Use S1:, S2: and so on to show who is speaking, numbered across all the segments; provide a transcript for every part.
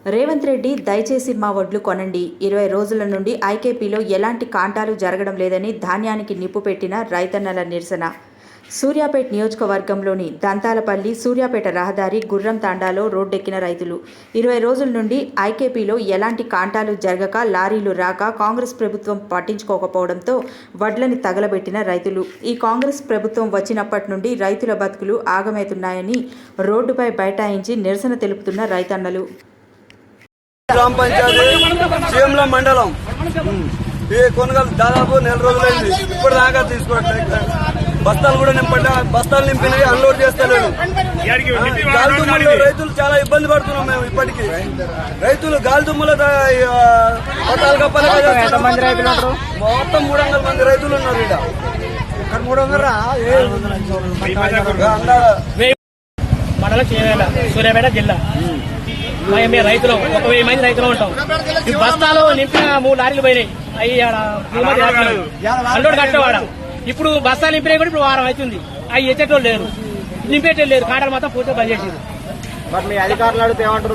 S1: రేవంత్ రెడ్డి దయచేసి మా వడ్లు కొనండి. 20 రోజుల నుండి ఐకేపీలో ఎలాంటి కాంటాలు జరగడం లేదని ధాన్యానికి నిప్పు పెట్టిన రైతన్నల నిరసన. సూర్యాపేట నియోజకవర్గంలోని దంతాలపల్లి సూర్యాపేట రహదారి గుర్రం తాండాలో రోడ్డెక్కిన రైతులు 20 రోజుల నుండి ఐకేపీలో ఎలాంటి కాంటాలు జరగక లారీలు రాక కాంగ్రెస్ ప్రభుత్వం పట్టించుకోకపోవడంతో వడ్లని తగలబెట్టిన రైతులు. ఈ కాంగ్రెస్ ప్రభుత్వం వచ్చినప్పటి నుండి రైతుల బతుకులు ఆగమవుతున్నాయని రోడ్డుపై బైఠాయించి నిరసన తెలుపుతున్న రైతన్నలు.
S2: గ్రామ పంచాయతీ సీఎంల మండలం ఈ కొనుగోలు దాదాపు 4 రోజులైంది. ఇప్పుడు దాకా తీసుకోవట్లేదు. బస్తాలు కూడా బస్తాలు నింపినవి అన్లోడ్ చేస్తలేడు. గాలిదుమ్మల్లో రైతులు చాలా ఇబ్బంది పడుతున్నాం. మేము ఇప్పటికీ రైతులు గాలిదుమ్మల పట్టాలు కప్పాలి. మొత్తం 300 మంది రైతులు ఉన్నారు. ఇక్కడ 300
S3: మండలం సూర్యాపేట జిల్లా. మేము రైతులు 1000 మంది రైతులు ఉంటాం. ఈ బస్తాలు నింపిన 3 లారీలు పోయినాయి. అవి అల్లుడు కట్టేవాడ. ఇప్పుడు బస్తాలు నింపినాయి కూడా ఇప్పుడు వారం అవుతుంది. అవి ఎచ్చేటోళ్ళు లేరు, నింపేటోళ్ళు లేరు. కాంటాలు మాత్రం పూర్తిగా పనిచేసేది.
S4: అధికారులు అడిగితే ఏమంటారు?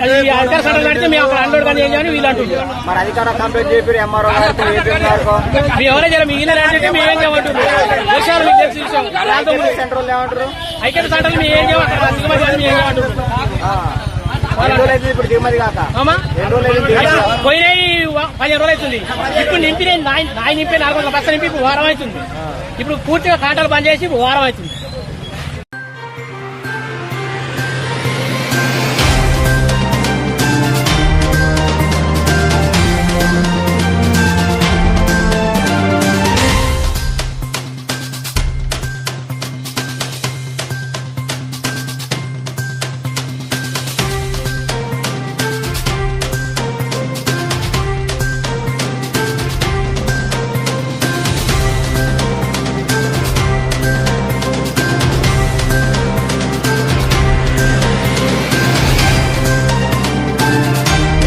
S3: అధికార సెంటర్ కడితే మేము అక్కడ అన్లోడ్ కానీ ఏం వీళ్ళు అంటున్నారు.
S4: మరి అధికారులు కంప్లైంట్ చెప్పి ఎంఆర్ఓ
S3: మీ ఎవరో జర మిగిలిన అంటే మేము ఏం చేయమంటారు? విషయాలు మీకు తెలిసి
S4: సెంటర్ ఏమంటారు?
S3: ఐక్యత సెంటర్ మేము ఏం చేయమంటారు? మేము ఏం చేయమంటారు?
S4: ఇప్పుడు దిగుమతి కాక
S3: పోయినాయి 15 రోజులు అవుతుంది. ఇప్పుడు నింపినాయి నింపి 400 బస్తా నింపి ఇప్పుడు వారం అవుతుంది. ఇప్పుడు పూర్తిగా కాంటాలు బంద్ చేసి ఇప్పుడు వారం అవుతుంది.